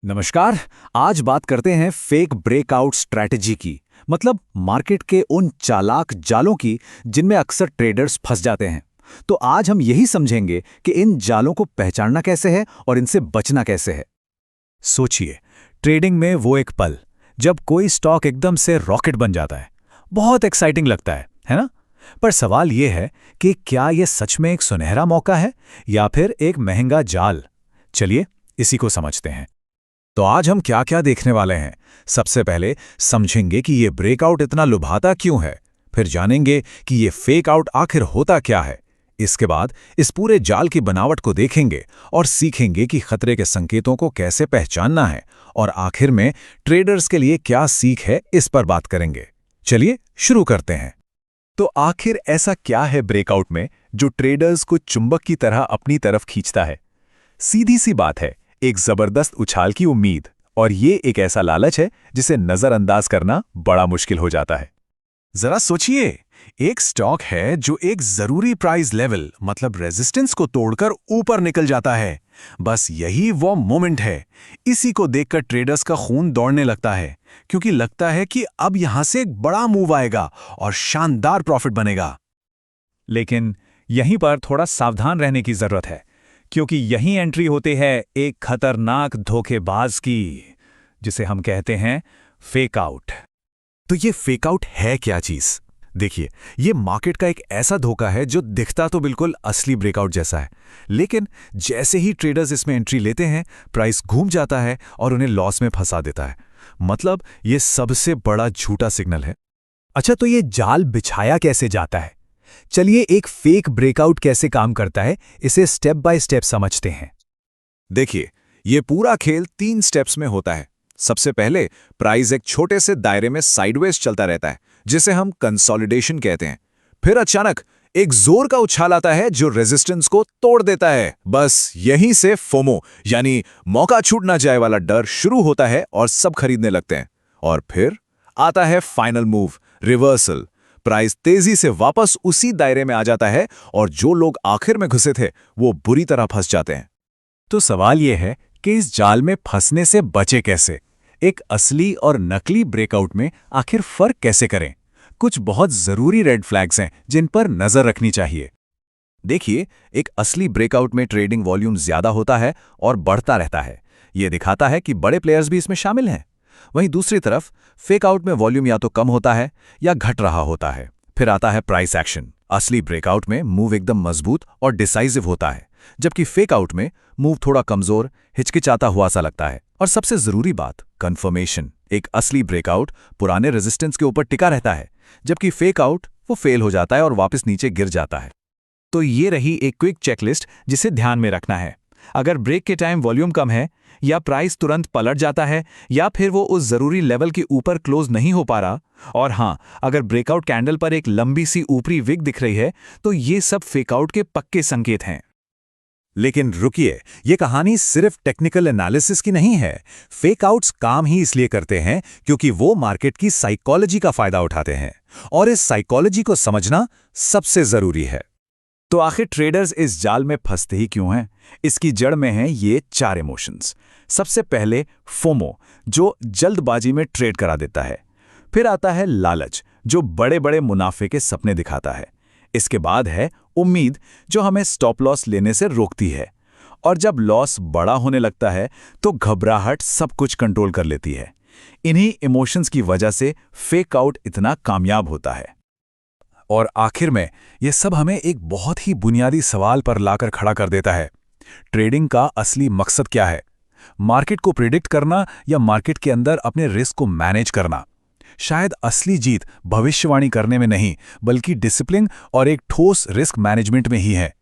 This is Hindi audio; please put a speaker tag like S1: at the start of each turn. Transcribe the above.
S1: नमस्कार। आज बात करते हैं फेक ब्रेकआउट स्ट्रैटेजी की। मतलब मार्केट के उन चालाक जालों की जिनमें अक्सर ट्रेडर्स फंस जाते हैं। तो आज हम यही समझेंगे कि इन जालों को पहचानना कैसे है और इनसे बचना कैसे है। सोचिए, ट्रेडिंग में वो एक पल जब कोई स्टॉक एकदम से रॉकेट बन जाता है। बहुत एक्साइटिंग लगता है ना? पर सवाल ये है कि क्या ये सच में एक सुनहरा मौका है या फिर एक महंगा जाल? चलिए इसी को समझते हैं। तो आज हम क्या क्या देखने वाले हैं। सबसे पहले समझेंगे कि ये ब्रेकआउट इतना लुभाता क्यों है। फिर जानेंगे कि ये फेक आउट आखिर होता क्या है। इसके बाद इस पूरे जाल की बनावट को देखेंगे और सीखेंगे कि खतरे के संकेतों को कैसे पहचानना है। और आखिर में ट्रेडर्स के लिए क्या सीख है, इस पर बात करेंगे। चलिए शुरू करते हैं। तो आखिर ऐसा क्या है ब्रेकआउट में जो ट्रेडर्स को चुंबक की तरह अपनी तरफ खींचता है? सीधी सी बात है, एक जबरदस्त उछाल की उम्मीद। और ये एक ऐसा लालच है जिसे नजरअंदाज करना बड़ा मुश्किल हो जाता है। जरा सोचिए, एक स्टॉक है जो एक जरूरी प्राइस लेवल मतलब रेजिस्टेंस को तोड़कर ऊपर निकल जाता है। बस यही वो मोमेंट है। इसी को देखकर ट्रेडर्स का खून दौड़ने लगता है, क्योंकि लगता है कि अब यहां से एक बड़ा मूव आएगा और शानदार प्रॉफिट बनेगा। लेकिन यहीं पर थोड़ा सावधान रहने की जरूरत है, क्योंकि यही एंट्री होती है एक खतरनाक धोखेबाज की, जिसे हम कहते हैं फेक आउट। तो ये फेक आउट है क्या चीज? देखिए, ये मार्केट का एक ऐसा धोखा है जो दिखता तो बिल्कुल असली ब्रेकआउट जैसा है, लेकिन जैसे ही ट्रेडर्स इसमें एंट्री लेते हैं, प्राइस घूम जाता है और उन्हें लॉस में फंसा देता है। मतलब ये सबसे बड़ा झूठा सिग्नल है। अच्छा, तो ये जाल बिछाया कैसे जाता है? चलिए एक फेक ब्रेकआउट कैसे काम करता है, इसे स्टेप बाय स्टेप समझते हैं। देखिए, ये पूरा खेल 3 स्टेप्स में होता है। सबसे पहले प्राइस एक छोटे से दायरे में साइडवेज चलता रहता है, जिसे हम कंसोलिडेशन कहते हैं। फिर अचानक एक जोर का उछाल आता है जो रेजिस्टेंस को तोड़ देता है। बस यहीं से फोमो यानी मौका छूट ना जाए वाला डर शुरू होता है और सब खरीदने लगते हैं। और फिर आता है फाइनल मूव, रिवर्सल। प्राइस तेजी से वापस उसी दायरे में आ जाता है और जो लोग आखिर में घुसे थे वो बुरी तरह फंस जाते हैं। तो सवाल यह है कि इस जाल में फंसने से बचे कैसे? एक असली और नकली ब्रेकआउट में आखिर फर्क कैसे करें? कुछ बहुत जरूरी रेड फ्लैग्स हैं जिन पर नजर रखनी चाहिए। देखिए, एक असली ब्रेकआउट में ट्रेडिंग वॉल्यूम ज्यादा होता है और बढ़ता रहता है। यह दिखाता है कि बड़े प्लेयर्स भी इसमें शामिल हैं। वहीं दूसरी तरफ फेक आउट में वॉल्यूम या तो कम होता है या घट रहा होता है। फिर आता है प्राइस एक्शन। असली ब्रेकआउट में मूव एकदम मजबूत और डिसाइसिव होता है, जबकि फेक आउट में मूव थोड़ा कमजोर, हिचकिचाता हुआ सा लगता है। और सबसे जरूरी बात, कंफर्मेशन। एक असली ब्रेकआउट पुराने रेजिस्टेंस के ऊपर टिका रहता है, जबकि फेक आउट वो फेल हो जाता है और वापस नीचे गिर जाता है। तो ये रही एक क्विक चेकलिस्ट जिसे ध्यान में रखना है। अगर ब्रेक के टाइम वॉल्यूम कम है, या प्राइस तुरंत पलट जाता है, या फिर वो उस जरूरी लेवल के ऊपर क्लोज नहीं हो पा रहा, और हां, अगर ब्रेकआउट कैंडल पर एक लंबी सी ऊपरी विक दिख रही है, तो ये सब फेकआउट के पक्के संकेत हैं। लेकिन रुकिए, ये कहानी सिर्फ टेक्निकल एनालिसिस की नहीं है। फेक आउट्स काम ही इसलिए करते हैं क्योंकि वो मार्केट की साइकोलॉजी का फायदा उठाते हैं, और इस साइकोलॉजी को समझना सबसे जरूरी है। तो आखिर ट्रेडर्स इस जाल में फंसते ही क्यों हैं? इसकी जड़ में हैं ये 4 इमोशंस। सबसे पहले फोमो, जो जल्दबाजी में ट्रेड करा देता है। फिर आता है लालच, जो बड़े बड़े मुनाफे के सपने दिखाता है। इसके बाद है उम्मीद, जो हमें स्टॉप लॉस लेने से रोकती है। और जब लॉस बड़ा होने लगता है तो घबराहट सब कुछ कंट्रोल कर लेती है। इन्हीं इमोशंस की वजह से फेक आउट इतना कामयाब होता है। और आखिर में यह सब हमें एक बहुत ही बुनियादी सवाल पर लाकर खड़ा कर देता है। ट्रेडिंग का असली मकसद क्या है? मार्केट को प्रिडिक्ट करना या मार्केट के अंदर अपने रिस्क को मैनेज करना? शायद असली जीत भविष्यवाणी करने में नहीं, बल्कि डिसिप्लिन और एक ठोस रिस्क मैनेजमेंट में ही है।